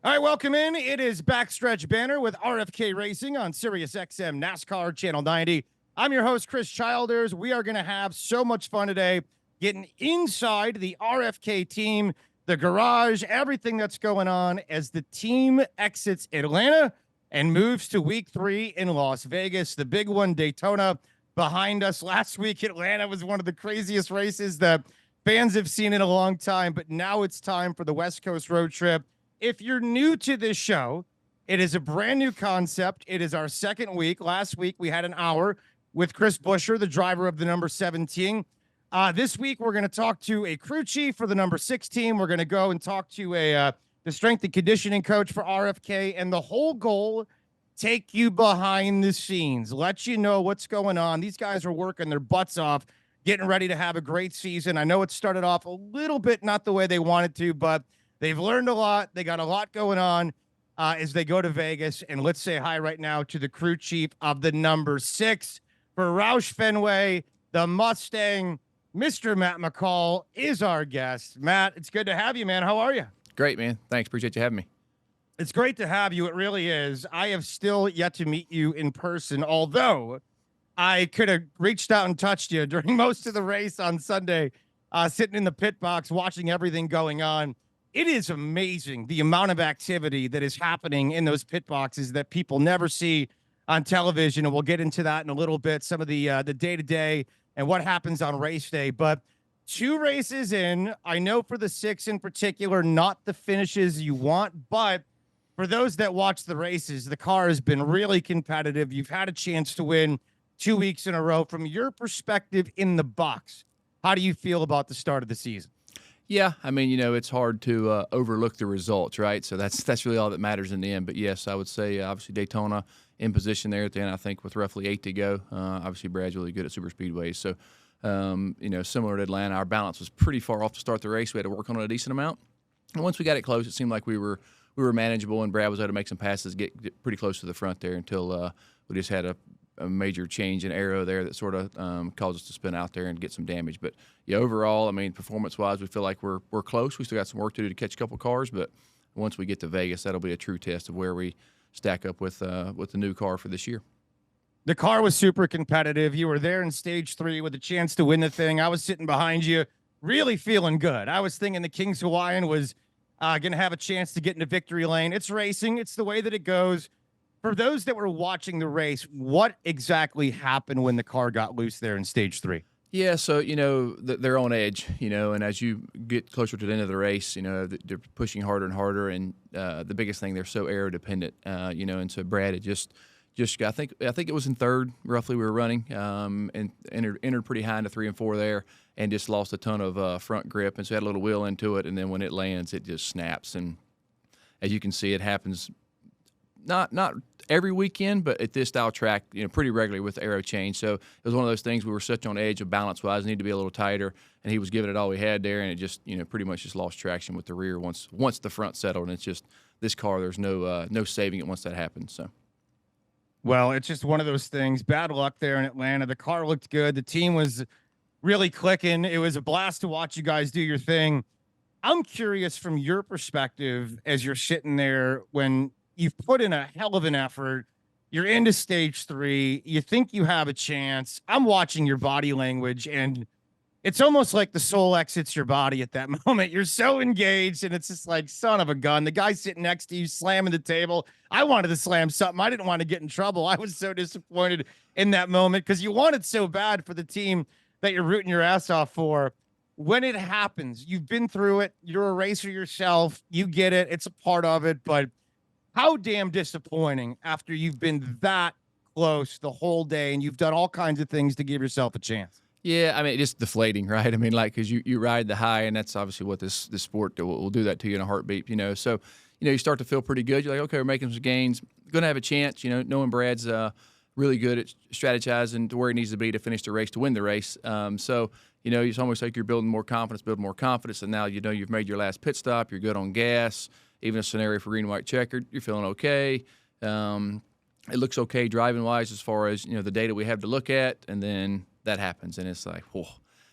All right, welcome in. It is Backstretch Banter with RFK Racing on Sirius XM NASCAR Channel 90. I'm your host, Chris Childers. We are going to have so much fun today getting inside the RFK team, the garage, everything that's going on as the team exits Atlanta and moves to week 3 in Las Vegas. The big one, Daytona, behind us. Last week, Atlanta was one of the craziest races that fans have seen in a long time, but now it's time for the West Coast road trip. If you're new to this show, it is a brand new concept. It is our second week. Last week, we had an hour with Chris Buescher, the driver of the number 17. This week, we're going to talk to a crew chief for the number 16. We're going to go and talk to the strength and conditioning coach for RFK. And the whole goal, take you behind the scenes, let you know what's going on. These guys are working their butts off, getting ready to have a great season. I know it started off a little bit not the way they wanted to, but they've learned a lot. They got a lot going on as they go to Vegas. And let's say hi right now to the crew chief of the number 6 for Roush Fenway, the Mustang. Mr. Matt McCall is our guest. Matt, it's good to have you, man. How are you? Great, man. Thanks. Appreciate you having me. It's great to have you. It really is. I have still yet to meet you in person, although I could have reached out and touched you during most of the race on Sunday, sitting in the pit box, watching everything going on. It is amazing the amount of activity that is happening in those pit boxes that people never see on television. And we'll get into that in a little bit, some of the day-to-day and what happens on race day. But 2 races in, I know for the 6 in particular, not the finishes you want, but for those that watch the races, the car has been really competitive. You've had a chance to win 2 weeks in a row. From your perspective in the box, how do you feel about the start of the season? Yeah, I mean, it's hard to overlook the results, right? So that's really all that matters in the end. But yes, I would say obviously Daytona in position there at the end. I think with roughly 8 to go. Obviously Brad's really good at super speedways. So similar to Atlanta, our balance was pretty far off to start the race. We had to work on it a decent amount. And once we got it close, it seemed like we were manageable, and Brad was able to make some passes, get pretty close to the front there until we just had a major change in aero there that sort of caused us to spin out there and get some damage. But yeah, overall, I mean, performance-wise, we feel like we're close. We still got some work to do to catch a couple cars, but once we get to Vegas, that'll be a true test of where we stack up with the new car for this year. The car was super competitive. You were there in stage 3 with a chance to win the thing. I was sitting behind you, really feeling good. I was thinking the King's Hawaiian was going to have a chance to get into victory lane. It's racing. It's the way that it goes. For those that were watching the race, what exactly happened when the car got loose there in stage 3? Yeah, so, they're on edge, and as you get closer to the end of the race, they're pushing harder and harder, and the biggest thing, they're so aero dependent, and so Brad had just got, I think it was in 3rd, roughly, we were running, and entered pretty high into 3 and 4 there, and just lost a ton of front grip, and so had a little wheel into it, and then when it lands, it just snaps, and as you can see, it happens not every weekend, but at this style track, pretty regularly with the aero change. So it was one of those things we were such on edge of balance-wise, need to be a little tighter, and he was giving it all he had there, and it just, pretty much just lost traction with the rear once the front settled. And it's just this car, there's no saving it once that happens. So. Well, it's just one of those things. Bad luck there in Atlanta. The car looked good. The team was really clicking. It was a blast to watch you guys do your thing. I'm curious from your perspective as you're sitting there when you've put in a hell of an effort. You're into stage 3. You think you have a chance. I'm watching your body language, and it's almost like the soul exits your body at that moment. You're so engaged, and it's just like, son of a gun. The guy sitting next to you slamming the table. I wanted to slam something. I didn't want to get in trouble. I was so disappointed in that moment because you wanted so bad for the team that you're rooting your ass off for. When it happens, you've been through it. You're a racer yourself. You get it. It's a part of it, but how damn disappointing after you've been that close the whole day and you've done all kinds of things to give yourself a chance. Yeah, I mean, it's deflating, right? I mean, because you ride the high, and that's obviously what this sport will do that to you in a heartbeat, So, you start to feel pretty good. You're like, okay, we're making some gains. Going to have a chance, knowing Brad's really good at strategizing to where he needs to be to finish the race, to win the race. So, it's almost like you're building more confidence, and now you've made your last pit stop. You're good on gas. Even a scenario for green, white, checkered, you're feeling okay. It looks okay driving-wise as far as, the data we have to look at, and then that happens, and it's like, whoa.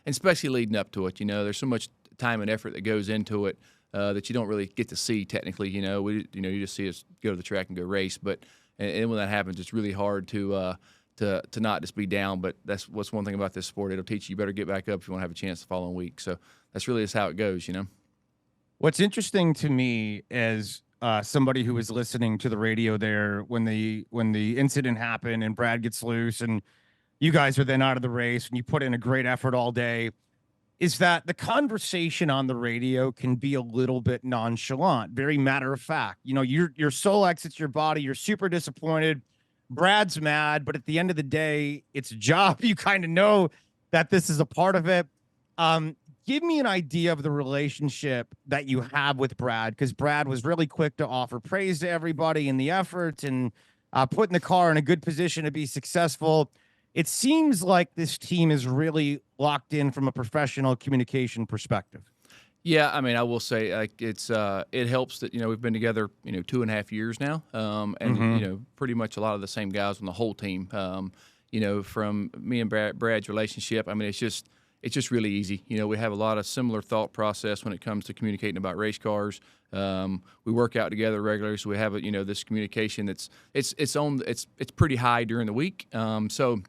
And especially leading up to it, there's so much time and effort that goes into it. that you don't really get to see technically. You just see us go to the track and go race, but and when that happens, it's really hard to not just be down. But that's what's one thing about this sport. It'll teach you better get back up if you want to have a chance the following week. So that's really just how it goes. What's interesting to me is somebody who was listening to the radio there when the incident happened and Brad gets loose and you guys are then out of the race and you put in a great effort all day, is that the conversation on the radio can be a little bit nonchalant, very matter of fact. Your soul exits your body. You're super disappointed. Brad's mad, but at the end of the day, it's a job. You kind of know that this is a part of it. Give me an idea of the relationship that you have with Brad, because Brad was really quick to offer praise to everybody in the effort and putting the car in a good position to be successful. It seems like this team is really locked in from a professional communication perspective. Yeah, I mean, I will say like it helps that we've been together 2.5 years now, and pretty much a lot of the same guys on the whole team. From me and Brad's relationship, I mean, it's just really easy. We have a lot of similar thought process when it comes to communicating about race cars. We work out together regularly, so we have this communication it's pretty high during the week. So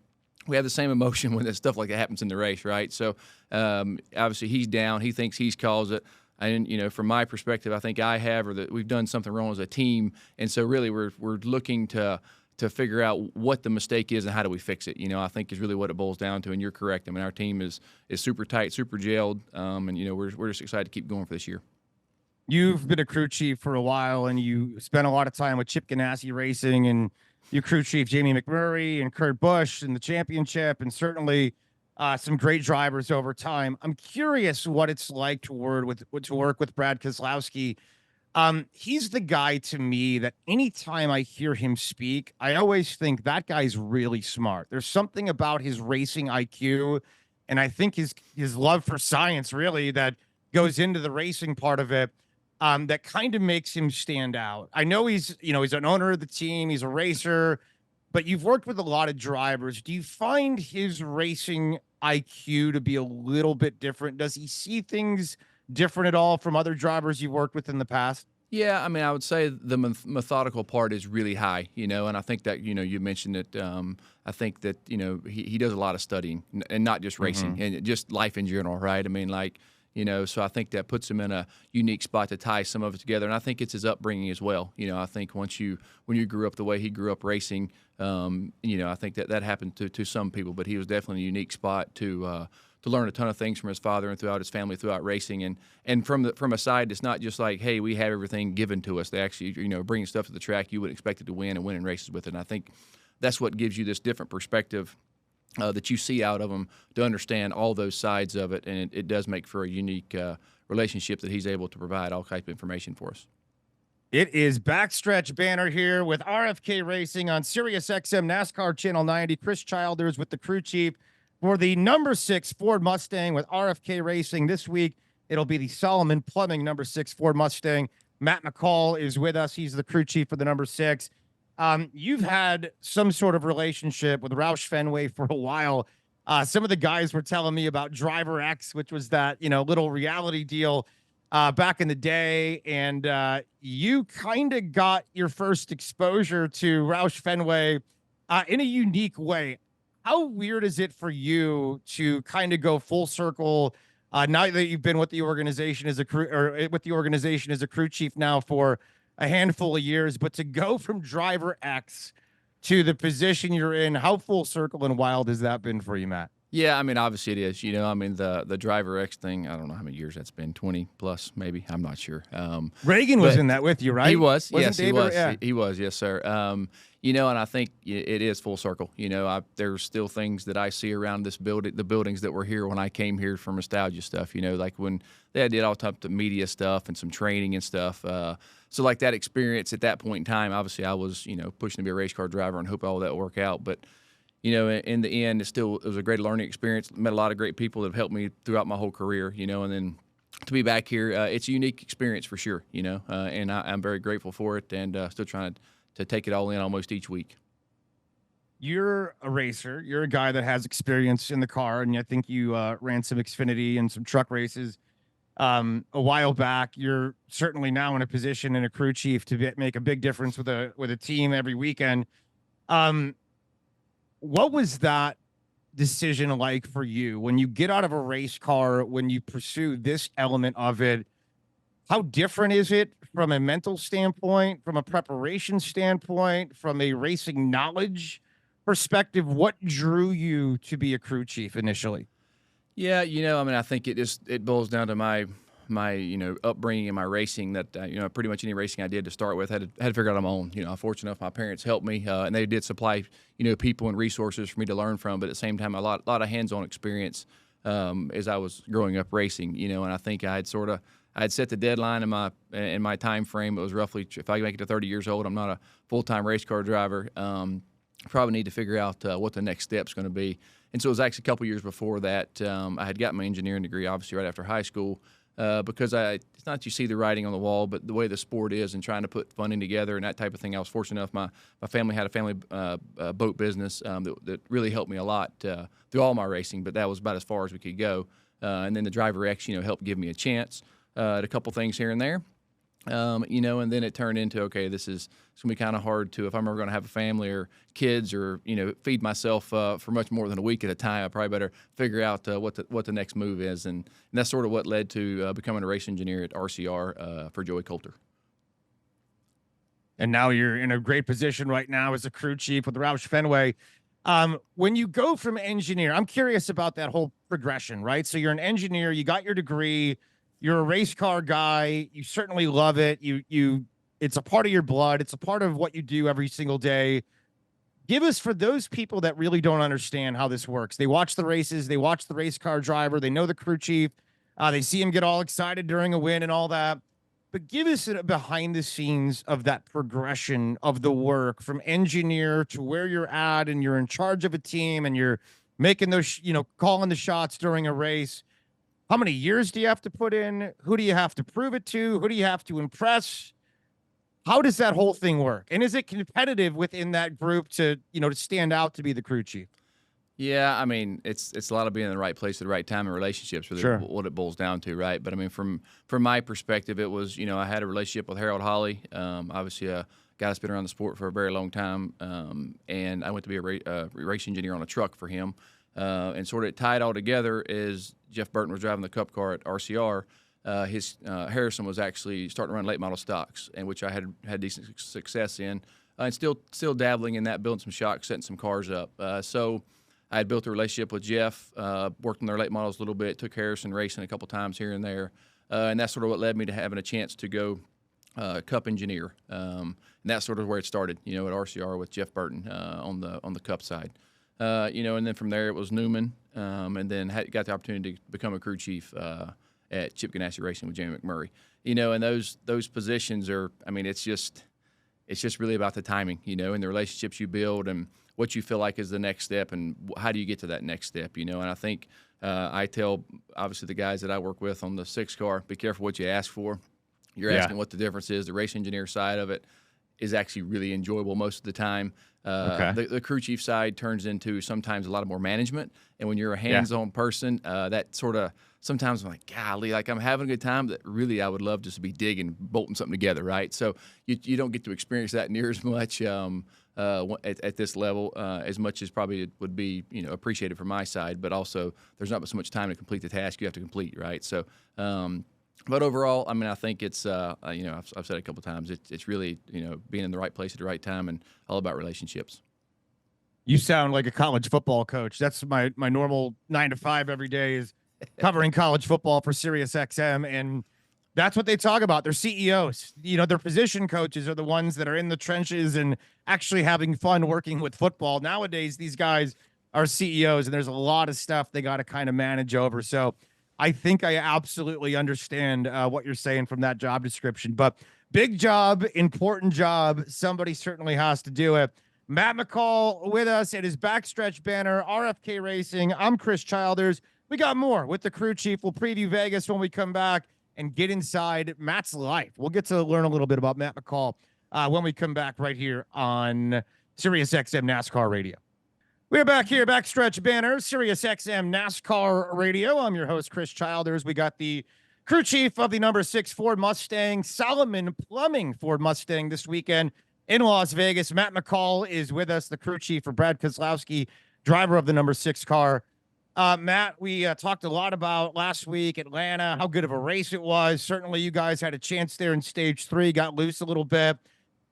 we have the same emotion when stuff like that happens in the race, right? So obviously he's down. He thinks he's caused it. And from my perspective, I think I have, or that we've done something wrong as a team. And so really we're looking to figure out what the mistake is and how do we fix it. I think is really what it boils down to. And you're correct. I mean, our team is super tight, super gelled, and we're just excited to keep going for this year. You've been a crew chief for a while, and you spent a lot of time with Chip Ganassi Racing, and you crew chief Jamie McMurray and Kurt Busch in the championship, and certainly some great drivers over time. I'm curious what it's like to work with Brad Keselowski. He's the guy to me that anytime I hear him speak, I always think that guy's really smart. There's something about his racing IQ, and I think his love for science really that goes into the racing part of it. That kind of makes him stand out. I know he's an owner of the team, he's a racer, but you've worked with a lot of drivers. Do you find his racing IQ to be a little bit different? Does he see things different at all from other drivers you've worked with in the past? Yeah, I mean, I would say the methodical part is really high, and I think that, you mentioned it. I think that, he does a lot of studying and not just racing and just life in general, right? I mean, like, so I think that puts him in a unique spot to tie some of it together. And I think it's his upbringing as well. I think when you grew up the way he grew up racing, I think that happened to some people, but he was definitely a unique spot to learn a ton of things from his father and throughout his family, throughout racing. And from a side, it's not just like, hey, we have everything given to us. They actually, bringing stuff to the track you would expect it to win and winning races with it. And I think that's what gives you this different perspective that you see out of him to understand all those sides of it, and it does make for a unique relationship that he's able to provide all type of information for us. It is Backstretch Banter here with RFK Racing on Sirius XM NASCAR Channel 90. Chris Childers with the crew chief for the number 6 Ford Mustang with RFK Racing. This week, it'll be the Solomon Plumbing number 6 Ford Mustang. Matt McCall is with us. He's the crew chief for the number 6. You've had some sort of relationship with Roush Fenway for a while. Some of the guys were telling me about Driver X, which was that, little reality deal back in the day. And you kind of got your first exposure to Roush Fenway in a unique way. How weird is it for you to kind of go full circle now that you've been with the organization as a crew, or with the organization as a crew chief now for a handful of years, but to go from Driver X to the position you're in, how full circle and wild has that been for you, Matt? Yeah, I mean, obviously it is. I mean, the Driver X thing, I don't know how many years that's been, 20 plus maybe. I'm not sure. Reagan was in that with you, right? He was. Wasn't yes, he Ebert? was. Yeah. He was. Yes, sir. And I think it is full circle. There's still things that I see around this building, the buildings that were here when I came here for nostalgia stuff, like when they did all types of media stuff and some training and stuff. So like that experience at that point in time, obviously I was, pushing to be a race car driver and hope all that would work out. But, in the end, it was a great learning experience. Met a lot of great people that have helped me throughout my whole career, and then to be back here, it's a unique experience for sure, and I'm very grateful for it and still trying to take it all in almost each week. You're a racer. You're a guy that has experience in the car, and I think you ran some Xfinity and some truck races a while back. You're certainly now in a position in a crew chief to make a big difference with a team every weekend. Um, what was that decision like for you when you get out of a race car, when you pursue this element of it? How different is it from a mental standpoint, from a preparation standpoint, from a racing knowledge perspective? What drew you to be a crew chief initially? Yeah, I mean, I think it boils down to my upbringing and my racing that pretty much any racing I did to start with had to figure out on my own. I'm fortunate enough my parents helped me and they did supply people and resources for me to learn from, but at the same time a lot of hands-on experience as I was growing up racing. And I think I'd set the deadline in my time frame. It was roughly, if I make it to 30 years old, I'm not a full-time race car driver. Probably need to figure out what the next step's going to be. And so it was actually a couple years before that I had got my engineering degree, obviously right after high school, because it's not that you see the writing on the wall, but the way the sport is and trying to put funding together and that type of thing. I was fortunate enough. My family had a family boat business that really helped me a lot through all my racing, but that was about as far as we could go. And then the Driver X, helped give me a chance at a couple things here and there. And then it turned into, okay, it's going to be kind of hard to, if I'm ever going to have a family or kids or, feed myself for much more than a week at a time, I probably better figure out what the next move is. And that's sort of what led to becoming a race engineer at RCR for Joey Coulter. And now you're in a great position right now as a crew chief with Roush Fenway. When you go from engineer, I'm curious about that whole progression, right? So you're an engineer, you got your degree, you're a race car guy. You certainly love it. It's a part of your blood. It's a part of what you do every single day. Give us, for those people that really don't understand how this works. They watch the races. They watch the race car driver. They know the crew chief. They see him get all excited during a win and all that. But give us a behind the scenes of that progression of the work from engineer to where you're at, and you're in charge of a team and you're making those, calling the shots during a race. How many years do you have to put in? Who do you have to prove it to? Who do you have to impress? How does that whole thing work? And is it competitive within that group to stand out to be the crew chief? Yeah, I mean, it's a lot of being in the right place at the right time in relationships, really, Sure. what it boils down to, right? But I mean, from my perspective, it was, I had a relationship with Harold Hawley, obviously a guy that's been around the sport for a very long time, and I went to be a race engineer on a truck for him. And sort of tied all together is Jeff Burton was driving the Cup car at RCR. His Harrison was actually starting to run late model stocks, and which I had decent success in, and still dabbling in that, building some shocks, setting some cars up. So I had built a relationship with Jeff, worked on their late models a little bit, took Harrison racing a couple times here and there, and that's sort of what led me to having a chance to go Cup engineer. And that's sort of where it started, at RCR with Jeff Burton on the Cup side. And then from there it was Newman, and then got the opportunity to become a crew chief at Chip Ganassi Racing with Jamie McMurray. And those positions are, I mean, it's just really about the timing, and the relationships you build and what you feel like is the next step and how do you get to that next step, And I think I tell, obviously, the guys that I work with on the 6 car, be careful what you ask for. You're asking what the difference is. The race engineer side of it is actually really enjoyable most of the time. The crew chief side turns into sometimes a lot of more management. And when you're a hands-on person, that sort of sometimes I'm like, golly, like I'm having a good time, but really I would love just to be digging, bolting something together, right? So you don't get to experience that near as much at this level as much as probably it would be, appreciated from my side. But also there's not so much time to complete the task you have to complete, right? So but overall, I mean, I think it's, I've said it a couple of times, it's really, being in the right place at the right time and all about relationships. You sound like a college football coach. That's my normal 9 to 5 every day is covering college football for Sirius XM. And that's what they talk about. They're CEOs. Their position coaches are the ones that are in the trenches and actually having fun working with football. Nowadays, these guys are CEOs, and there's a lot of stuff they got to kind of manage over. So I think I absolutely understand what you're saying from that job description. But big job, important job. Somebody certainly has to do it. Matt McCall with us. It is Backstretch Banner, RFK Racing. I'm Chris Childers. We got more with the crew chief. We'll preview Vegas when we come back and get inside Matt's life. We'll get to learn a little bit about Matt McCall when we come back right here on Sirius XM NASCAR Radio. We're back here, Backstretch Banner, Sirius XM NASCAR Radio. I'm your host, Chris Childers. We got the crew chief of the number 6 Ford Mustang, Solomon Plumbing Ford Mustang this weekend in Las Vegas. Matt McCall is with us, the crew chief for Brad Keselowski, driver of the number 6 car. Matt, we talked a lot about last week, Atlanta, how good of a race it was. Certainly you guys had a chance there in stage 3, got loose a little bit.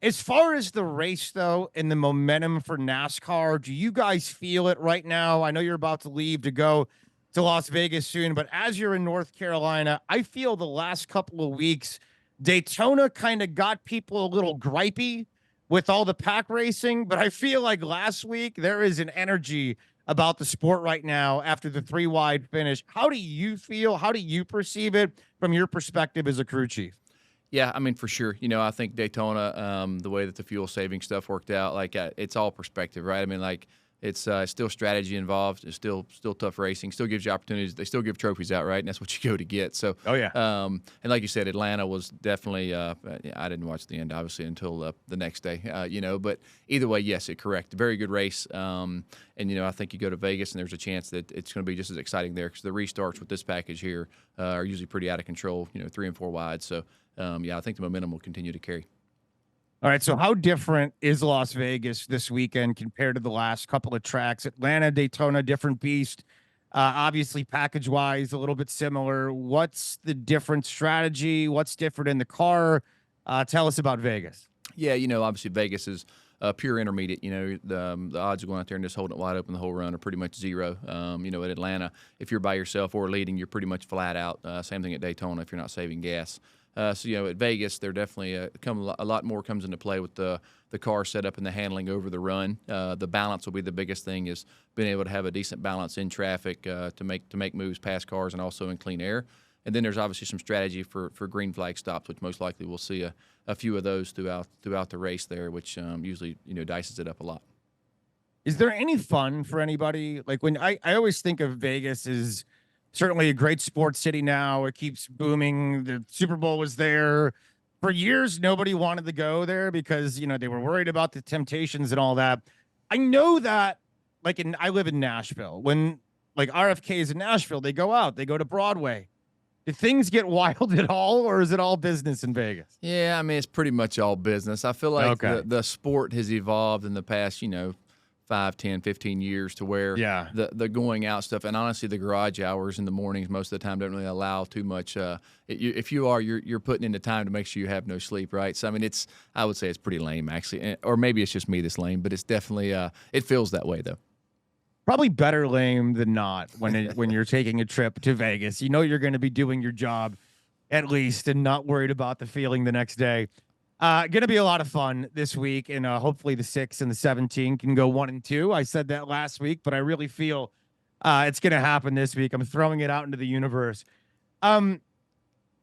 As far as the race, though, and the momentum for NASCAR, do you guys feel it right now? I know you're about to leave to go to Las Vegas soon, but as you're in North Carolina, I feel the last couple of weeks, Daytona kind of got people a little gripey with all the pack racing, but I feel like last week there is an energy about the sport right now after the 3 wide finish. How do you feel? How do you perceive it from your perspective as a crew chief? Yeah, I mean, for sure. You know, I think Daytona, the way that the fuel saving stuff worked out, like it's all perspective, right? I mean, like it's still strategy involved. It's still tough racing. Still gives you opportunities. They still give trophies out, right? And that's what you go to get. So, oh yeah. And like you said, Atlanta was definitely. I didn't watch the end, obviously, until the next day. You know, but either way, yes, it correct. Very good race. And you know, I think you go to Vegas, and there's a chance that it's going to be just as exciting there because the restarts with this package here are usually pretty out of control. You know, 3 and 4 wide. So. Yeah, I think the momentum will continue to carry. All right, so how different is Las Vegas this weekend compared to the last couple of tracks? Atlanta, Daytona, different beast. Obviously, package-wise, a little bit similar. What's the different strategy? What's different in the car? Tell us about Vegas. Yeah, you know, obviously Vegas is pure intermediate. You know, the odds of going out there and just holding it wide open the whole run are pretty much zero. You know, at Atlanta, if you're by yourself or leading, you're pretty much flat out. Same thing at Daytona if you're not saving gas. So, you know, at Vegas, there definitely a lot more comes into play with the car setup and the handling over the run. The balance will be the biggest thing, is being able to have a decent balance in traffic to make moves past cars and also in clean air. And then there's obviously some strategy for green flag stops, which most likely we'll see a few of those throughout the race there, which usually, you know, dices it up a lot. Is there any fun for anybody? Like when I always think of Vegas as certainly a great sports city now. It keeps booming. The Super Bowl was there. For years, nobody wanted to go there because, you know, they were worried about the temptations and all that. I know that, like, I live in Nashville. When, like, RFK is in Nashville, they go out. They go to Broadway. Do things get wild at all, or is it all business in Vegas? Yeah, I mean, it's pretty much all business. I feel like the sport has evolved in the past, you know, 5, 10, 15 years to where the going out stuff, and honestly the garage hours in the mornings most of the time don't really allow too much. If you are, you're putting in the time to make sure you have no sleep, right? So I mean, I would say it's pretty lame actually, or maybe it's just me that's lame, but it's definitely it feels that way though. Probably better lame than not when you're taking a trip to Vegas. You know you're going to be doing your job at least and not worried about the feeling the next day. Going to be a lot of fun this week, and hopefully the 6 and the 17 can go 1 and 2. I said that last week, but I really feel it's going to happen this week. I'm throwing it out into the universe. When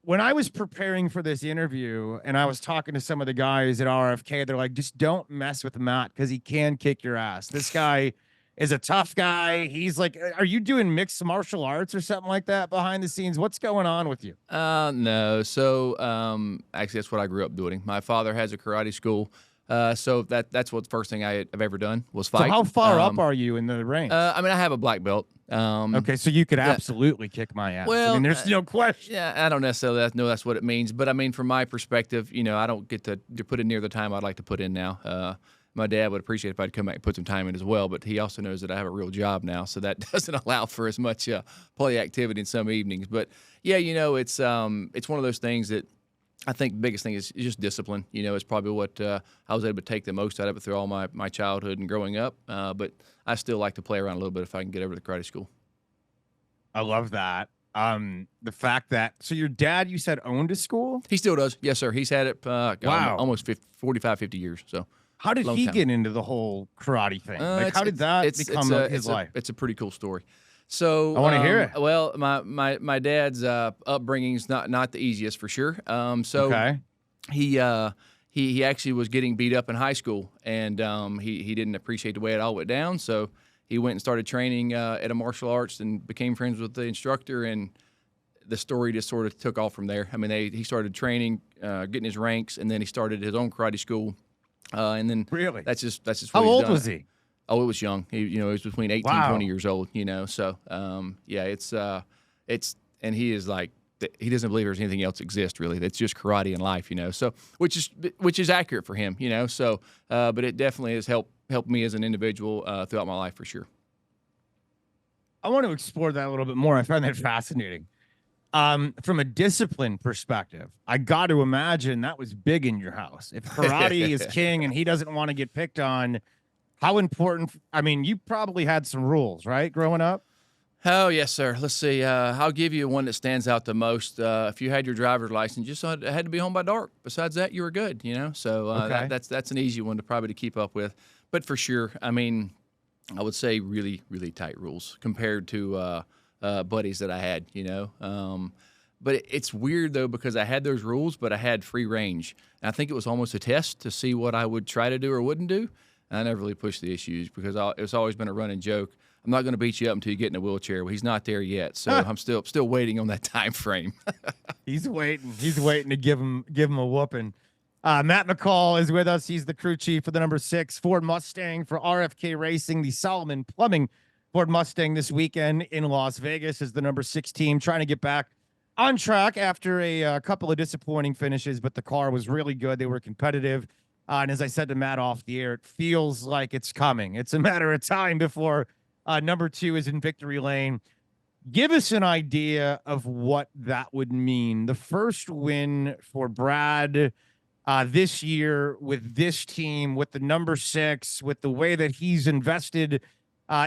I was preparing for this interview and I was talking to some of the guys at RFK, they're like, just don't mess with Matt because he can kick your ass. This guy is a tough guy. He's like, are you doing mixed martial arts or something like that behind the scenes? What's going on with you? No. So actually, that's what I grew up doing. My father has a karate school. So that's what the first thing I've ever done was fight. So how far up are you in the ranks? I mean, I have a black belt. Okay, so you could absolutely kick my ass. Well, I mean, there's no question. Yeah, I don't necessarily know that's what it means, but I mean, from my perspective, you know, I don't get to put in near the time I'd like to put in now. My dad would appreciate if I'd come back and put some time in as well, but he also knows that I have a real job now, so that doesn't allow for as much play activity in some evenings. But yeah, you know, it's one of those things that I think the biggest thing is just discipline. You know, it's probably what I was able to take the most out of it through all my childhood and growing up. But I still like to play around a little bit if I can get over to the karate school. I love that. The fact that, so your dad, you said, owned a school? He still does. Yes, sir. He's had it almost 45, 50 years. So how did he get into the whole karate thing? Like, how did that become his life? It's a pretty cool story. So I want to hear it. Well, my dad's upbringing's not the easiest for sure. He actually was getting beat up in high school, and he didn't appreciate the way it all went down. So he went and started training at a martial arts and became friends with the instructor, and the story just sort of took off from there. I mean, he started training, getting his ranks, and then he started his own karate school. And then really, that's just what how he's old done. Was he? Oh, it was young. He was between 18 and 20 years old. You know, so yeah, it's and he is like he doesn't believe there's anything else exists really. That's just karate in life, So which is accurate for him, So, but it definitely has helped me as an individual throughout my life for sure. I want to explore that a little bit more. I find that fascinating. From a discipline perspective, I got to imagine that was big in your house. If karate is king and he doesn't want to get picked on, how important? I mean, you probably had some rules, right, growing up? Oh, yes, sir. Let's see. I'll give you one that stands out the most. If you had your driver's license, you just had to be home by dark. Besides that, you were good, So Okay. that's an easy one to probably to keep up with. But for sure, I mean, I would say really, really tight rules compared to buddies that I had, But it's weird, though, because I had those rules, but I had free range. And I think it was almost a test to see what I would try to do or wouldn't do. And I never really pushed the issues because it's always been a running joke. I'm not going to beat you up until you get in a wheelchair. Well, he's not there yet, so I'm still waiting on that time frame. He's waiting. He's waiting to give him a whooping. Matt McCall is with us. He's the crew chief for the number 6 Ford Mustang for RFK Racing. The Solomon Plumbing Ford Mustang this weekend in Las Vegas is the number 6 team, trying to get back on track after a couple of disappointing finishes, but the car was really good. They were competitive. And as I said to Matt off the air, it feels like it's coming. It's a matter of time before number 2 is in victory lane. Give us an idea of what that would mean. The first win for Brad this year with this team, with the number 6, with the way that he's invested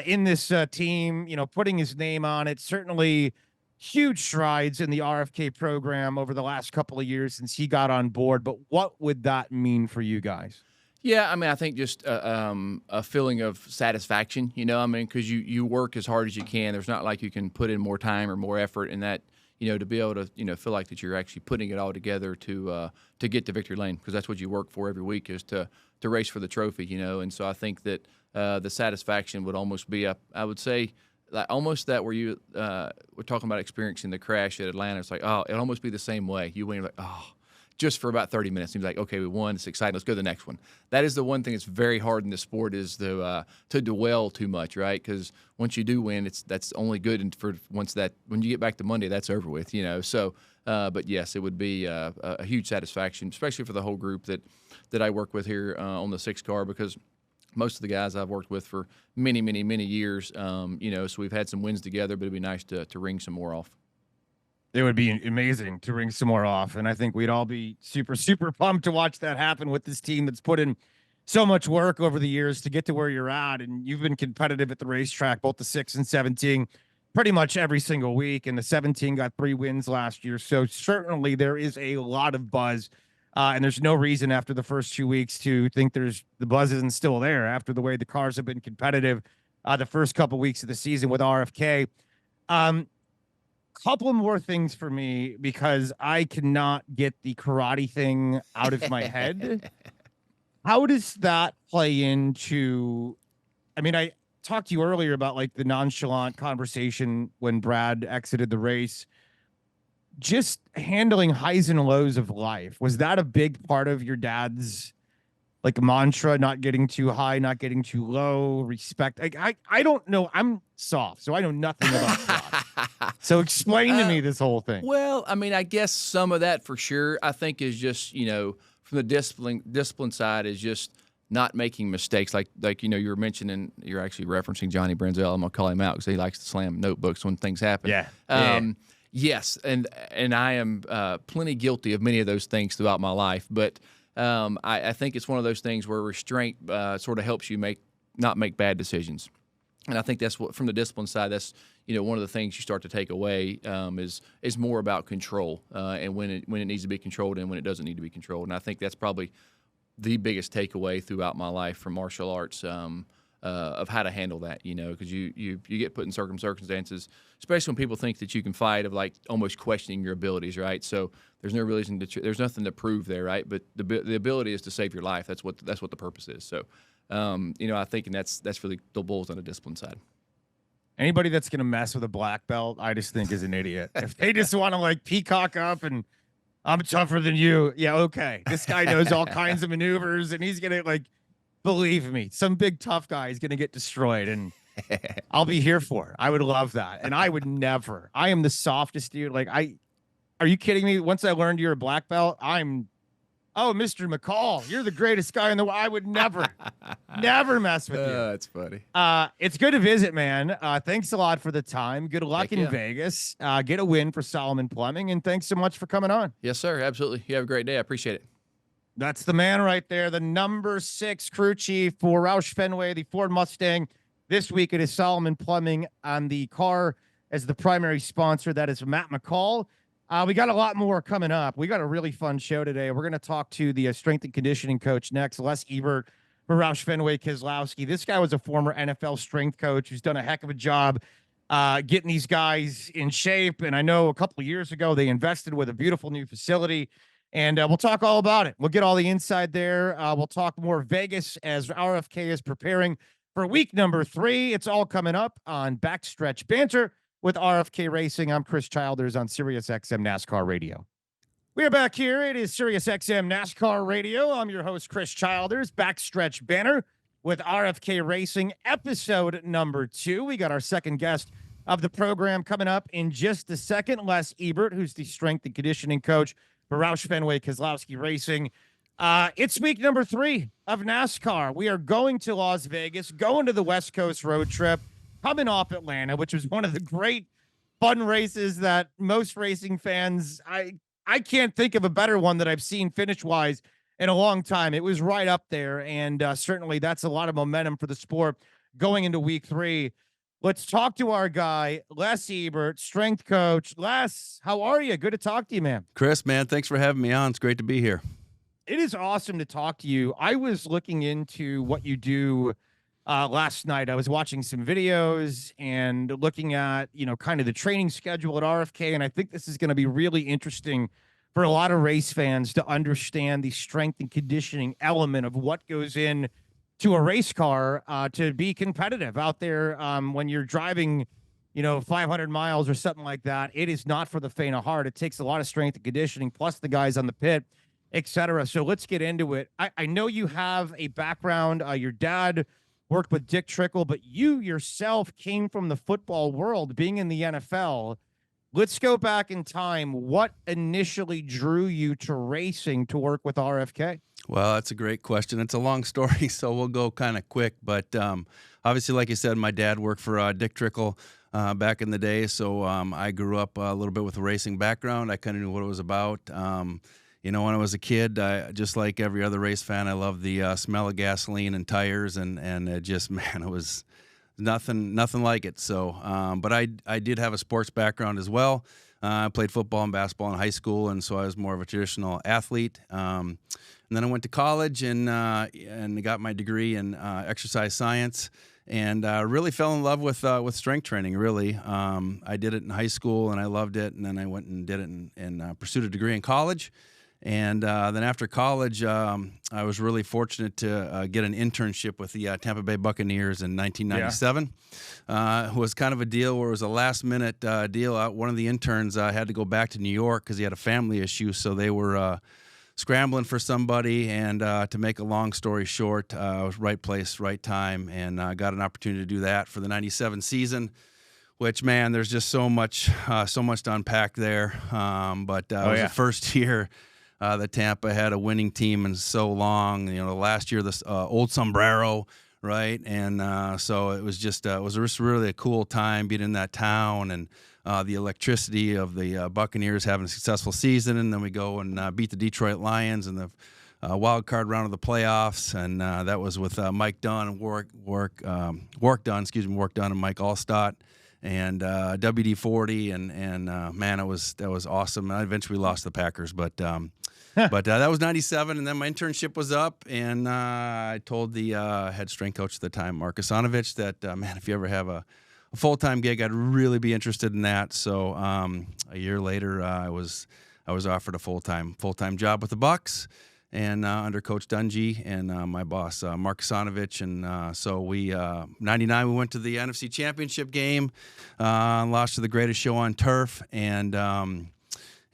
in this team, putting his name on it. Certainly huge strides in the RFK program over the last couple of years since he got on board. But what would that mean for you guys? Yeah, I mean, I think just a feeling of satisfaction, because you work as hard as you can. There's not like you can put in more time or more effort in that, to be able to, feel like that you're actually putting it all together to get to victory lane, because that's what you work for every week, is to race for the trophy, And so I think that the satisfaction would almost be I would say, like almost that where you we're talking about experiencing the crash at Atlanta. It's like, oh, it'd almost be the same way. You win, you're like, oh. Just for about 30 minutes. Seems like, okay, we won. It's exciting. Let's go to the next one. That is the one thing that's very hard in the sport, is to dwell too much, right? Because once you do win, that's only good. And when you get back to Monday, that's over with, So, but yes, it would be a huge satisfaction, especially for the whole group that I work with here on the 6 car, because most of the guys I've worked with for many, many, many years, So we've had some wins together, but it'd be nice to ring some more off. It would be amazing to ring some more off. And I think we'd all be super, super pumped to watch that happen with this team that's put in so much work over the years to get to where you're at. And you've been competitive at the racetrack, both the 6 and 17, pretty much every single week. And the 17 got 3 wins last year. So certainly there is a lot of buzz. And there's no reason after the first 2 weeks to think the buzz isn't still there after the way the cars have been competitive the first couple weeks of the season with RFK. Couple more things for me, because I cannot get the karate thing out of my head. How does that play into, I mean, I talked to you earlier about like the nonchalant conversation when Brad exited the race, just handling highs and lows of life. Was that a big part of your dad's like mantra, not getting too high, not getting too low, respect? I don't know. I'm soft, so I know nothing about that. So explain to me this whole thing. Well, I mean, I guess some of that for sure, I think, is just, from the discipline side, is just not making mistakes. Like you were mentioning, you're actually referencing Johnny Branzel. I'm going to call him out because he likes to slam notebooks when things happen. Yeah. Yes, and I am plenty guilty of many of those things throughout my life, but I think it's one of those things where restraint sort of helps you not make bad decisions. And I think that's what, from the discipline side, that's one of the things you start to take away is more about control and when it needs to be controlled and when it doesn't need to be controlled. And I think that's probably the biggest takeaway throughout my life from martial arts of how to handle that. Because you get put in circumstances, especially when people think that you can fight, of like almost questioning your abilities, right? So there's no reason there's nothing to prove there, right? But the ability is to save your life. That's what the purpose is. So. I think, and that's really the bulls on the discipline side. Anybody that's going to mess with a black belt, I just think is an idiot. If they just want to like peacock up and I'm tougher than you. Yeah. Okay. This guy knows all kinds of maneuvers and he's going to, like, believe me, some big tough guy is going to get destroyed, and I'll be here for it. I would love that. And I would never, I am the softest dude. Like Are you kidding me? Once I learned you're a black belt, oh, Mr. McCall, you're the greatest guy in the world. I would never mess with you. That's funny. It's good to visit, man. Thanks a lot for the time. Good luck Heck in yeah. Vegas. Get a win for Solomon Plumbing, and thanks so much for coming on. Yes, sir. Absolutely. You have a great day. I appreciate it. That's the man right there, the number 6 crew chief for Roush Fenway, the Ford Mustang. This week it is Solomon Plumbing on the car as the primary sponsor. That is Matt McCall. We got a lot more coming up. We got a really fun show today. We're going to talk to the strength and conditioning coach next, Les Ebert for Roush Fenway Keselowski. This guy was a former NFL strength coach who's done a heck of a job getting these guys in shape. And I know a couple of years ago they invested with a beautiful new facility. And we'll talk all about it. We'll get all the inside there. We'll talk more Vegas as RFK is preparing for week number 3. It's all coming up on Backstretch Banter with RFK Racing. I'm Chris Childers on Sirius XM NASCAR Radio. We are back here. It is Sirius XM NASCAR Radio. I'm your host, Chris Childers. Backstretch Banter with RFK Racing, episode number 2. We got our second guest of the program coming up in just a second. Les Ebert, who's the strength and conditioning coach for Roush Fenway Keselowski Racing. It's week number 3 of NASCAR. We are going to Las Vegas, going to the West Coast road trip, coming off Atlanta, which was one of the great fun races that most racing fans, I can't think of a better one that I've seen finish-wise in a long time. It was right up there, and certainly that's a lot of momentum for the sport going into week 3. Let's talk to our guy, Les Ebert, strength coach. Les, how are you? Good to talk to you, man. Chris, man, thanks for having me on. It's great to be here. It is awesome to talk to you. I was looking into what you do last night. I was watching some videos and looking at, kind of the training schedule at RFK, and I think this is going to be really interesting for a lot of race fans to understand the strength and conditioning element of what goes in to a race car to be competitive out there when you're driving, 500 miles or something like that. It is not for the faint of heart. It takes a lot of strength and conditioning, plus the guys on the pit, etc. So let's get into it. I know you have a background. Your dad worked with Dick Trickle, but you yourself came from the football world, being in the NFL. Let's go back in time. What initially drew you to racing to work with RFK? Well, that's a great question. It's a long story, so we'll go kind of quick. But obviously, like you said, my dad worked for Dick Trickle back in the day, so I grew up a little bit with a racing background. I kind of knew what it was about. When I was a kid, just like every other race fan, I loved the smell of gasoline and tires, and it just, man, it was nothing like it. So, but I did have a sports background as well. I played football and basketball in high school, and so I was more of a traditional athlete. And then I went to college and got my degree in exercise science, and really fell in love with strength training. Really, I did it in high school and I loved it, and then I went and did it and pursued a degree in college. And then after college, I was really fortunate to get an internship with the Tampa Bay Buccaneers in 1997. It was kind of a deal where it was a last-minute deal. One of the interns had to go back to New York because he had a family issue, so they were scrambling for somebody. And to make a long story short, I was right place, right time, and got an opportunity to do that for the 97 season. Which, man, there's just so much to unpack there. But it was the first year that Tampa had a winning team in so long. The last year, this old sombrero, right? And so it was just really a cool time being in that town, and the electricity of the Buccaneers having a successful season. And then we go and beat the Detroit Lions in the wild card round of the playoffs, and that was with Mike Dunn and Warwick Dunn and Mike Allstott. And WD-40 and man, that was awesome. I eventually lost the Packers, but that was 97, and then my internship was up, and I told the head strength coach at the time, Mark Asanovich, that man, if you ever have a full-time gig, I'd really be interested in that. So a year later, I was offered a full-time job with the Bucs, and under Coach Dungy and my boss, Mark Asanovich. And so we, 99, we went to the NFC Championship game, lost to the greatest show on turf. And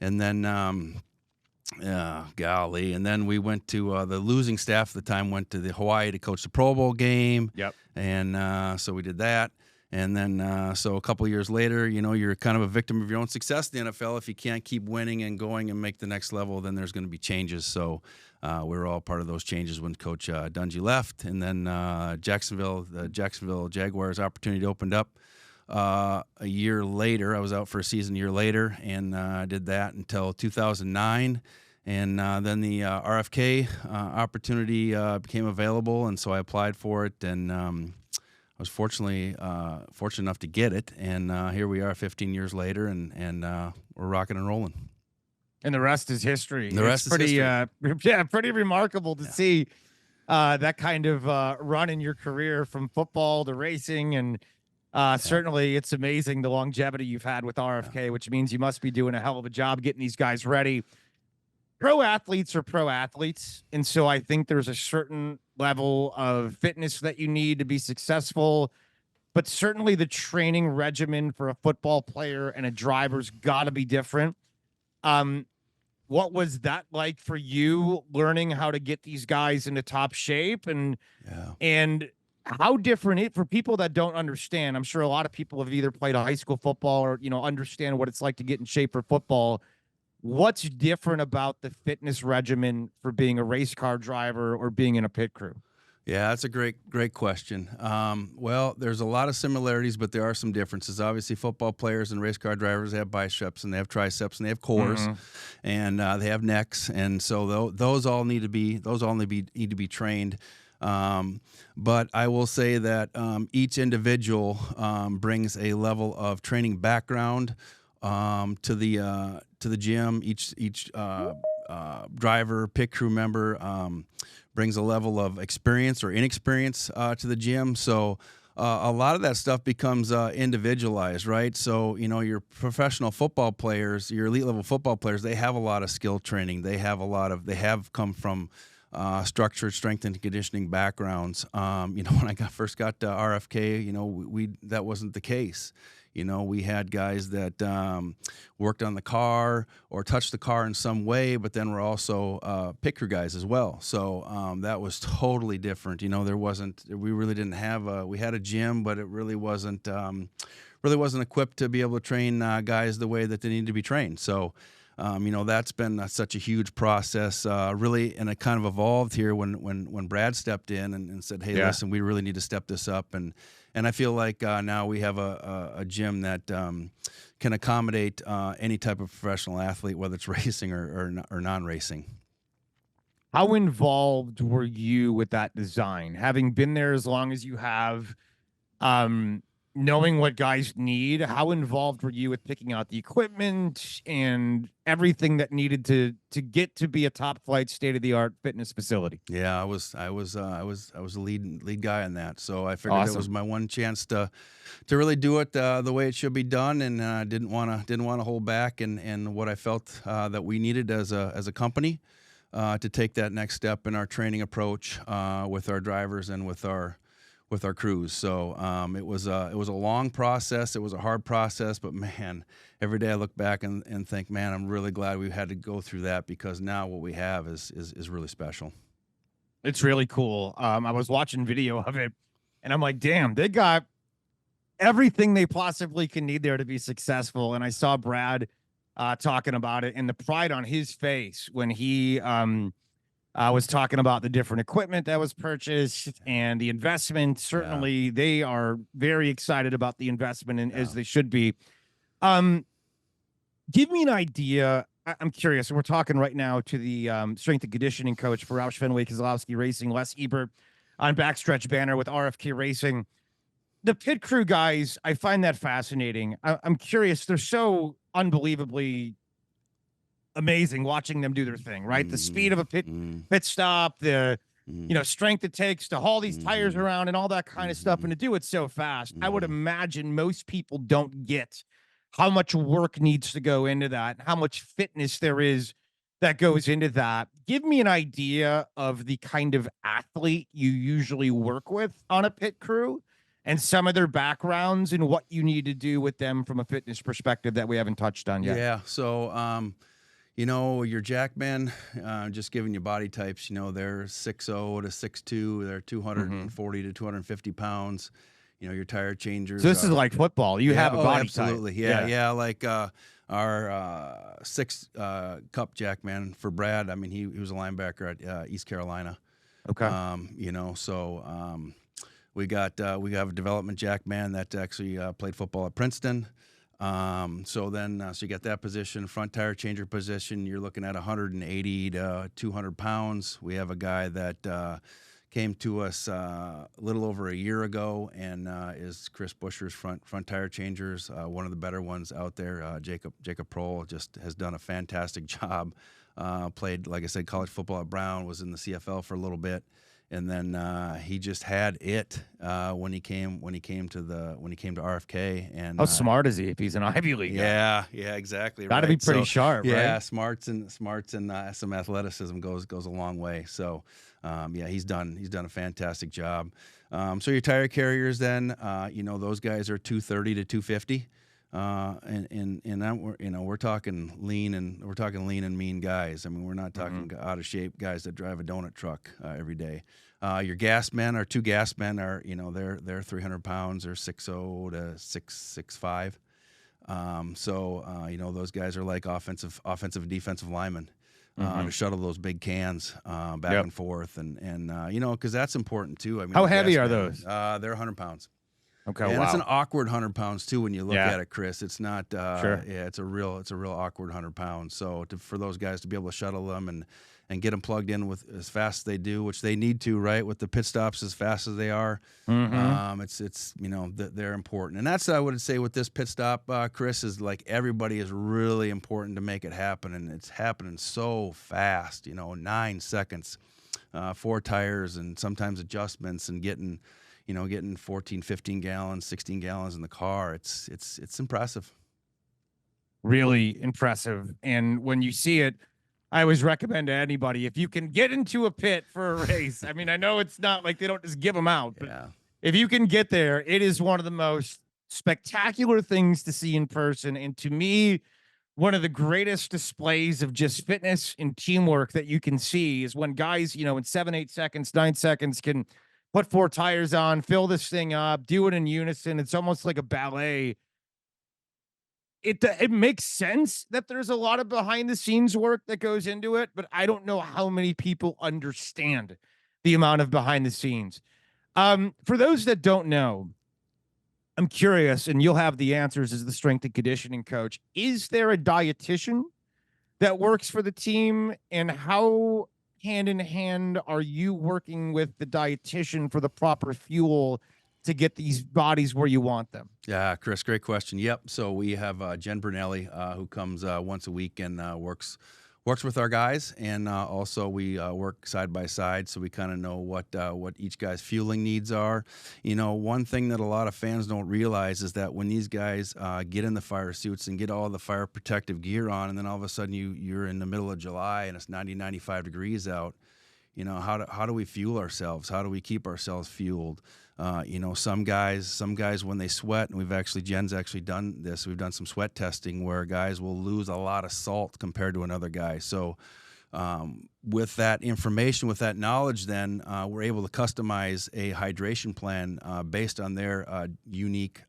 then, golly. And then we went to the losing staff at the time, went to the Hawaii to coach the Pro Bowl game. Yep. And so we did that. And then, so a couple of years later, you're kind of a victim of your own success in the NFL. If you can't keep winning and going and make the next level, then there's going to be changes. So we were all part of those changes when Coach Dungy left. And then the Jacksonville Jaguars opportunity opened up a year later. I was out for a season a year later, and did that until 2009. And then the RFK opportunity became available, and so I applied for it, and I was fortunate enough to get it. And here we are 15 years later, and we're rocking and rolling. And the rest is history. The rest is history. Pretty remarkable to see that kind of run in your career from football to racing. And certainly it's amazing the longevity you've had with RFK, which means you must be doing a hell of a job getting these guys ready. Pro athletes are pro athletes. And so I think there's a certain level of fitness that you need to be successful. But certainly the training regimen for a football player and a driver's got to be different. What was that like for you, learning how to get these guys into top shape, and how different it for people that don't understand? I'm sure a lot of people have either played a high school football or, understand what it's like to get in shape for football. What's different about the fitness regimen for being a race car driver or being in a pit crew? Yeah, that's a great question. Well, there's a lot of similarities, but there are some differences. Obviously, football players and race car drivers, they have biceps and they have triceps and they have cores, and they have necks, and so those all need to be trained. But I will say that each individual brings a level of training background to the gym. Each driver, pit crew member brings a level of experience or inexperience to the gym. So a lot of that stuff becomes individualized, right? So, your professional football players, your elite level football players, they have a lot of skill training. They have come from structured strength and conditioning backgrounds. When I first got to RFK, that wasn't the case. We had guys that worked on the car or touched the car in some way, but then we're also pit crew guys as well. So that was totally different. We really didn't have we had a gym, but it really wasn't equipped to be able to train guys the way that they need to be trained. So, that's been such a huge process, really, and it kind of evolved here when Brad stepped in and said, hey, listen, we really need to step this up. And I feel like now we have a gym that can accommodate any type of professional athlete, whether it's racing or non-racing. How involved were you with that design? Having been there as long as you have, knowing what guys need, how involved were you with picking out the equipment and everything that needed to get to be a top flight, state-of-the-art fitness facility? Yeah, I was the lead guy on that. So I figured it was my one chance to really do it the way it should be done, and didn't want to hold back. And what I felt that we needed as a company to take that next step in our training approach with our drivers and with our crews. So it was a long process. It was a hard process, but man, every day I look back and think, man, I'm really glad we had to go through that, because now what we have is really special. It's really cool. I was watching video of it, and I'm like, damn, they got everything they possibly can need there to be successful. And I saw Brad talking about it and the pride on his face when he was talking about the different equipment that was purchased and the investment. Certainly, they are very excited about the investment, and as they should be. Give me an idea. I'm curious. We're talking right now to the strength and conditioning coach for Keselowski Racing, Les Ebert, on Backstretch Banter with RFK Racing. The pit crew guys, I find that fascinating. I'm curious. They're so unbelievably amazing watching them do their thing, right? The speed of a pit stop, the strength it takes to haul these tires around and all that kind of stuff, and to do it so fast. I would imagine most people don't get how much work needs to go into that, how much fitness there is that goes into that. Give me an idea of the kind of athlete you usually work with on a pit crew and some of their backgrounds and what you need to do with them from a fitness perspective that we haven't touched on yet. Yeah. So, your jackmen, just giving you body types, they're 6'0" to 6'2", they're 240 to 250 pounds. your tire changers. So this is like football. You have a body absolutely. type. Yeah. Like our six cup jack man for Brad. I mean, he was a linebacker at East Carolina. Okay. We have a development jack man that actually played football at Princeton. So you got that position, front tire changer position. You're looking at 180 to 200 pounds. We have a guy that came to us a little over a year ago and is Chris Buescher's front tire changers. One of the better ones out there. Jacob Prohl just has done a fantastic job. Played, like I said, college football at Brown. Was in the CFL for a little bit. And then he just had it when he came to RFK. And how smart is he if he's an Ivy League guy? Yeah, exactly. Got to be pretty sharp, yeah, right? smarts and some athleticism goes a long way. So he's done a fantastic job. So your tire carriers then, those guys are 230 to 250. We're talking lean and mean guys. I mean, we're not talking out of shape guys that drive a donut truck every day. Your gas men, our two gas men are, they're 300 pounds or 6'0" to 6'5". Those guys are like offensive and defensive linemen. To shuttle those big cans back and forth, and because that's important too. I mean, how heavy are those? They're 100 pounds. Okay, and wow. it's an awkward 100 pounds too when you look at it, Chris. It's not. Sure. Yeah, it's a real awkward 100 pounds. So for those guys to be able to shuttle them and get them plugged in with as fast as they do, which they need to, right, with the pit stops as fast as they are. They're important, and that's what I would say with this pit stop, Chris, is like everybody is really important to make it happen, and it's happening so fast. 9 seconds, 4 tires, and sometimes adjustments, and getting 14, 15 gallons, 16 gallons in the car. It's impressive. Really impressive. And when you see it, I always recommend to anybody, if you can get into a pit for a race, I mean, I know it's not like they don't just give them out, but if you can get there, it is one of the most spectacular things to see in person. And to me, one of the greatest displays of just fitness and teamwork that you can see is when guys, in 7, 8 seconds, 9 seconds can put 4 tires on, fill this thing up, do it in unison. It's almost like a ballet. It makes sense that there's a lot of behind the scenes work that goes into it, but I don't know how many people understand the amount of behind the scenes. For those that don't know, I'm curious, and you'll have the answers as the strength and conditioning coach. Is there a dietitian that works for the team, and how hand in hand are you working with the dietitian for the proper fuel to get these bodies where you want them? Yeah, Chris, great question. Yep. So we have Jen Brunelli who comes once a week and works with our guys, and also we work side by side, so we kind of know what each guy's fueling needs are. One thing that a lot of fans don't realize is that when these guys get in the fire suits and get all the fire protective gear on, and then all of a sudden you're in the middle of July and it's 90, 95 degrees out, how do we fuel ourselves? How do we keep ourselves fueled? Some guys when they sweat, and Jen's actually done this. We've done some sweat testing where guys will lose a lot of salt compared to another guy. So with that information, with that knowledge, then we're able to customize a hydration plan based on their unique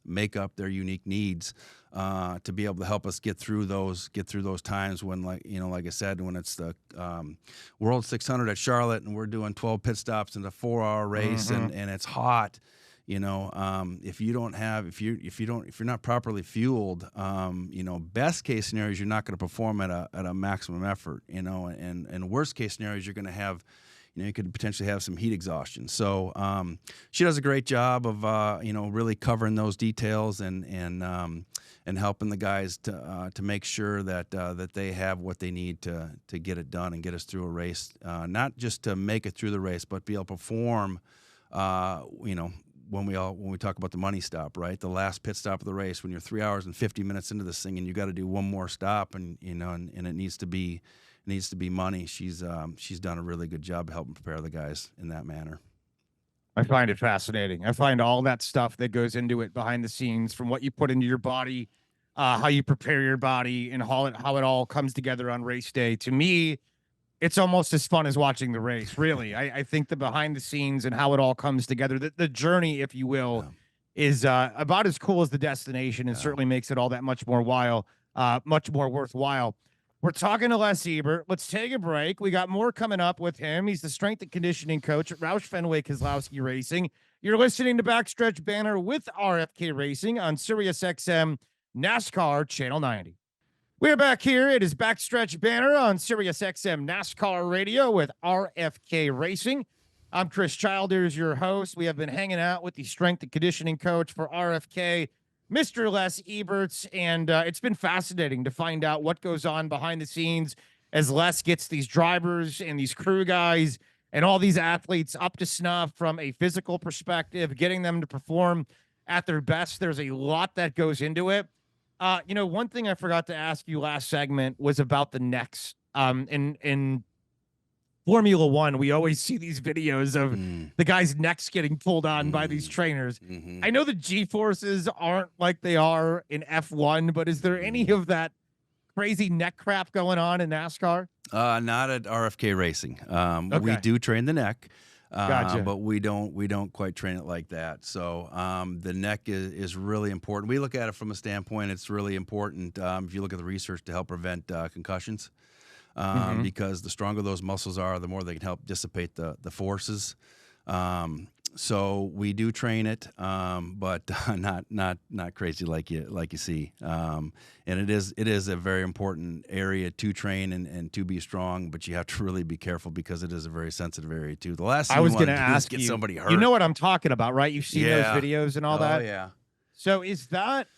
makeup, their unique needs, to be able to help us get through those times when, like I said, when it's the World 600 at Charlotte and we're doing 12 pit stops in a 4-hour race and it's hot. If you're not properly fueled, best case scenarios, you're not going to perform at a maximum effort, and worst case scenarios, you're going to have, you could potentially have some heat exhaustion. So she does a great job of really covering those details and helping the guys to make sure that they have what they need to get it done and get us through a race, not just to make it through the race, but be able to perform. When we talk about the money stop, right? The last pit stop of the race, when you're 3 hours and 50 minutes into this thing and you got to do one more stop, and it needs to be money. She's done a really good job of helping prepare the guys in that manner. I find it fascinating. I find all that stuff that goes into it behind the scenes, from what you put into your body, how you prepare your body, and how it all comes together on race day. To me, it's almost as fun as watching the race. Really, I think the behind the scenes and how it all comes together, the journey, if you will, is about as cool as the destination, and certainly makes it all that much more much more worthwhile. We're talking to Les Ebert. Let's take a break. We got more coming up with him. He's the strength and conditioning coach at Roush Fenway Keselowski Racing. You're listening to Backstretch Banter with RFK Racing on Sirius XM NASCAR Channel 90. We're back here. It is Backstretch Banter on Sirius XM NASCAR Radio with RFK Racing. I'm Chris Childers, your host. We have been hanging out with the strength and conditioning coach for RFK, Mr. Les Eberts, and it's been fascinating to find out what goes on behind the scenes as Les gets these drivers and these crew guys and all these athletes up to snuff from a physical perspective, getting them to perform at their best. There's a lot that goes into it. One thing I forgot to ask you last segment was about the necks. In Formula One, we always see these videos of the guys' necks getting pulled on by these trainers. I know the G-forces aren't like they are in F1, but is there any of that crazy neck crap going on in NASCAR? Not at RFK Racing. We do train the neck, Gotcha. but we don't quite train it like that. So the neck is really important. We look at it from a standpoint, it's really important if you look at the research to help prevent concussions. Because the stronger those muscles are, the more they can help dissipate the forces. So we do train it, but not crazy like you see. And it is a very important area to train and to be strong, but you have to really be careful because it is a very sensitive area too. The last thing I was going to ask get you, somebody hurt. You know what I'm talking about, right? You've seen those videos and all that. Oh yeah. So is that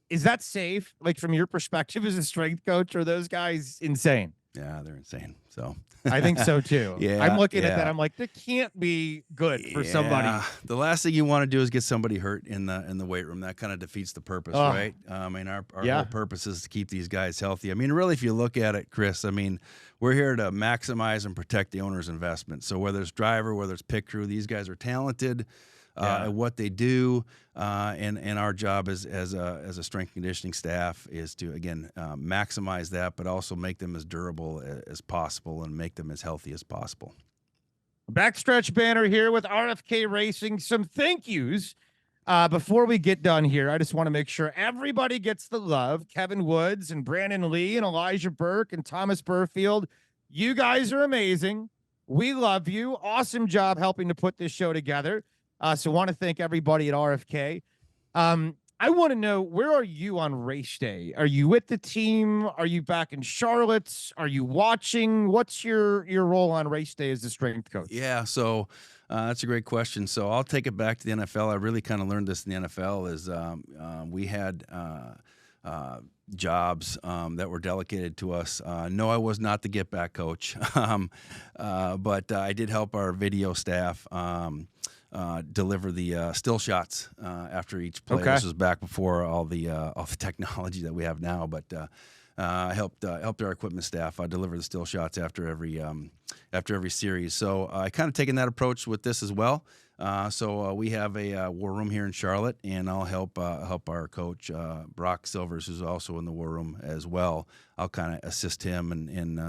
is that safe? Like from your perspective as a strength coach, are those guys insane? Yeah, they're insane. So I think so too. Yeah, I'm looking at that. I'm like, that can't be good for somebody. The last thing you want to do is get somebody hurt in the weight room. That kind of defeats the purpose, right? I mean, our whole purpose is to keep these guys healthy. I mean, really, if you look at it, Chris, I mean, we're here to maximize and protect the owner's investment. So whether it's driver, whether it's pit crew, these guys are talented at what they do, and our job as a strength conditioning staff is to again maximize that, but also make them as durable as possible and make them as healthy as possible. Backstretch Banter here with RFK Racing. Some thank yous before we get done here. I just want to make sure everybody gets the love. Kevin Woods and Brandon Lee and Elijah Burke and Thomas Burfield, you guys are amazing. We love you. Awesome job helping to put this show together. So want to thank everybody at RFK. I want to know, where are you on race day? Are you with the team? Are you back in Charlotte? Are you watching? What's your role on race day as the strength coach? Yeah, so that's a great question. So I'll take it back to the NFL. I really kind of learned this in the NFL is we had jobs that were delegated to us. No, I was not the get back coach, but I did help our video staff deliver the still shots after each play. Okay. This was back before all the technology that we have now, but I helped our equipment staff deliver the still shots after every series. So I kind of taken that approach with this as well. So we have a war room here in Charlotte, and I'll help our coach Brock Silvers, who's also in the war room as well. I'll kind of assist him and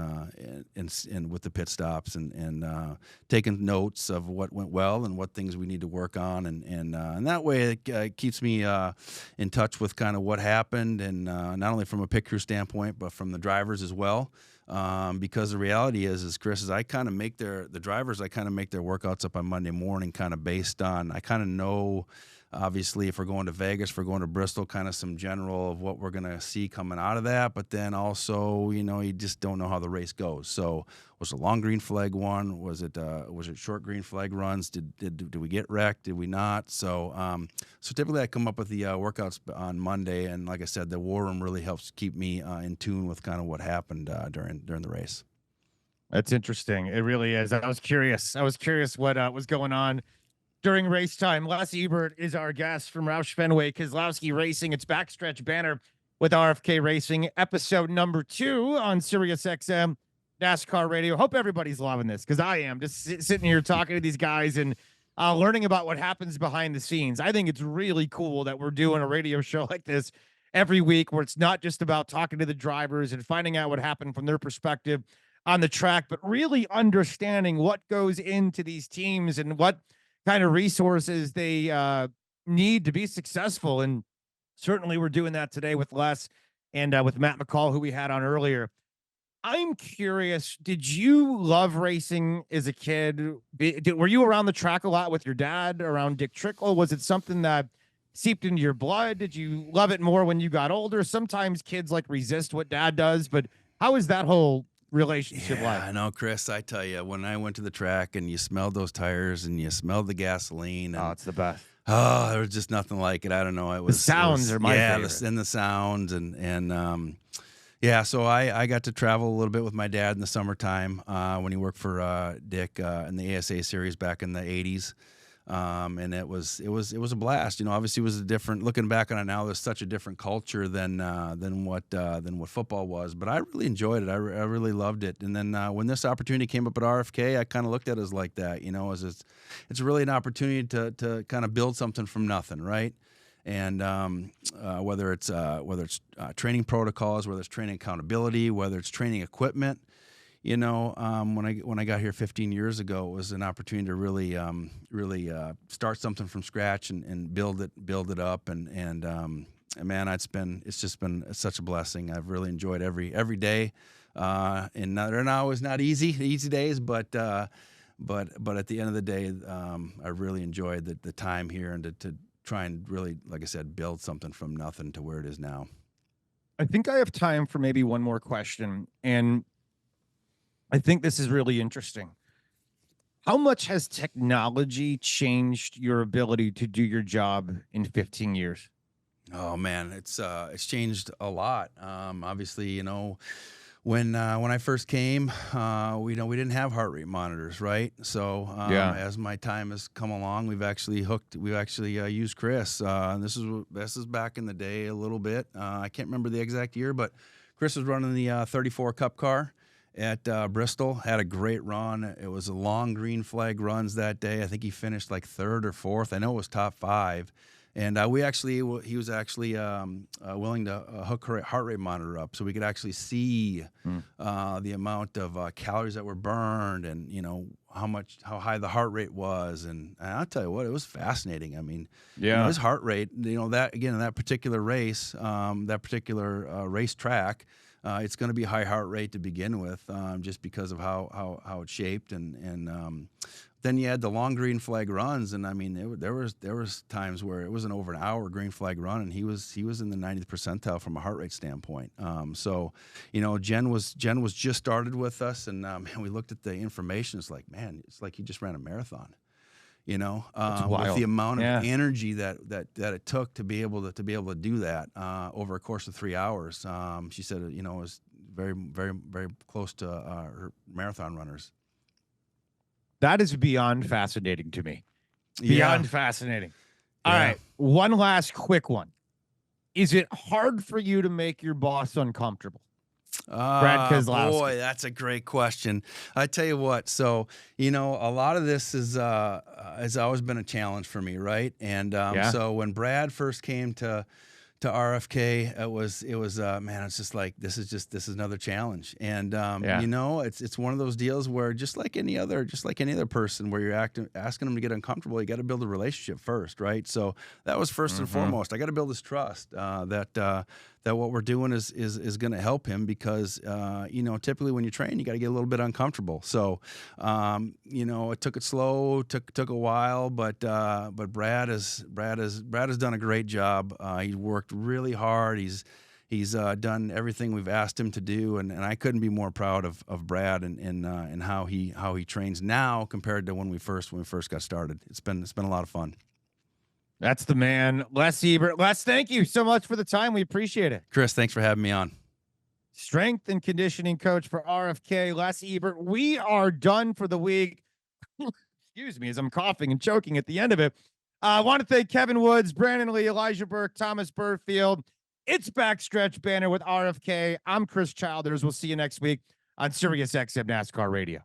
with the pit stops and taking notes of what went well and what things we need to work on, and that way it keeps me in touch with kind of what happened, and not only from a pit crew standpoint, but from the drivers as well. Because the reality is Chris, I kind of make the drivers make their workouts up on Monday morning, kind of based on, I kind of know, obviously, if we're going to Vegas, if we're going to Bristol, kind of some general of what we're going to see coming out of that. But then also, you just don't know how the race goes. So was it a long green flag one? Was it short green flag runs? Did we get wrecked? Did we not? So typically I come up with the workouts on Monday, and like I said, the war room really helps keep me in tune with kind of what happened during the race. That's interesting. It really is. I was curious what was going on during race time. Les Ebert is our guest from Roush Fenway Keselowski Racing. It's Backstretch Banter with RFK Racing, episode number 2 on Sirius XM NASCAR Radio. Hope everybody's loving this, because I am just sitting here talking to these guys and learning about what happens behind the scenes. I think it's really cool that we're doing a radio show like this every week, where it's not just about talking to the drivers and finding out what happened from their perspective on the track, but really understanding what goes into these teams and what kind of resources they need to be successful. And certainly we're doing that today with Les and with Matt McCall, who we had on earlier. I'm curious, did you love racing as a kid? Were you around the track a lot with your dad, around Dick Trickle? Was it something that seeped into your blood? Did you love it more when you got older? Sometimes kids like resist what dad does, but how is that whole relationship like? I know, Chris. I tell you, when I went to the track and you smelled those tires and you smelled the gasoline, and It's the best. oh, there was just nothing like it. I don't know. It was The sounds are my favorite. and the sounds yeah. So I got to travel a little bit with my dad in the summertime when he worked for Dick in the ASA series back in the '80s. And it was a blast. You know, obviously it was a different, looking back on it now, there's such a different culture than what football was, but I really enjoyed it. I really loved it. And then when this opportunity came up at RFK, I kind of looked at it as like that, you know, as it's really an opportunity to kind of build something from nothing. Right. And whether it's training protocols, whether it's training accountability, whether it's training equipment, you know, when I got here 15 years ago, it was an opportunity to really start something from scratch and build it up. And man, it's just been such a blessing. I've really enjoyed every day. And they're not always not easy days, but at the end of the day, I really enjoyed the time here and to try and really, like I said, build something from nothing to where it is now. I think I have time for maybe one more question, and I think this is really interesting. How much has technology changed your ability to do your job in 15 years? Oh man, it's changed a lot. Obviously, you know, when I first came, we didn't have heart rate monitors, right? So as my time has come along, we've actually used Chris. And this is back in the day a little bit. I can't remember the exact year, but Chris was running the 34 Cup car at Bristol. Had a great run. It was a long green flag runs that day. I think he finished like third or fourth. I know it was top five. And he was actually willing to hook her heart rate monitor up so we could actually see the amount of calories that were burned and, you know, how high the heart rate was. And I'll tell you what, it was fascinating. I mean, you know, his heart rate, you know, that again, in that particular race, race track, it's going to be high heart rate to begin with, just because of how it's shaped, and then you had the long green flag runs, and I mean there was times where it wasn't over an hour green flag run, and he was in the 90th percentile from a heart rate standpoint. So, you know, Jen was just started with us, and man, we looked at the information. It's like, man, it's like he just ran a marathon. You know, with the amount of energy that it took to be able to do that over a course of 3 hours. She said, you know, it was very, very, very close to her marathon runners. That is beyond fascinating to me. Beyond fascinating. All right, one last quick one. Is it hard for you to make your boss uncomfortable? Brad Keselowski. Boy, that's a great question. I tell you what, so, you know, a lot of this has always been a challenge for me, right? And so when Brad first came to RFK, it was man, it's just like this is another challenge. And you know, it's one of those deals where just like any other person where you're asking them to get uncomfortable, you got to build a relationship first, right? So that was first and foremost. I got to build this trust that what we're doing is going to help him, because you know, typically when you train, you got to get a little bit uncomfortable. So you know, it took it slow, took a while, but Brad has done a great job. He's worked really hard. He's done everything we've asked him to do, and I couldn't be more proud of Brad and how he trains now compared to when we first got started. It's been a lot of fun. That's the man, Les Ebert. Les, thank you so much for the time. We appreciate it. Chris, thanks for having me on. Strength and conditioning coach for RFK, Les Ebert. We are done for the week. Excuse me as I'm coughing and choking at the end of it. I want to thank Kevin Woods, Brandon Lee, Elijah Burke, Thomas Burfield. It's Backstretch Banter with RFK. I'm Chris Childers. We'll see you next week on Sirius XM NASCAR Radio.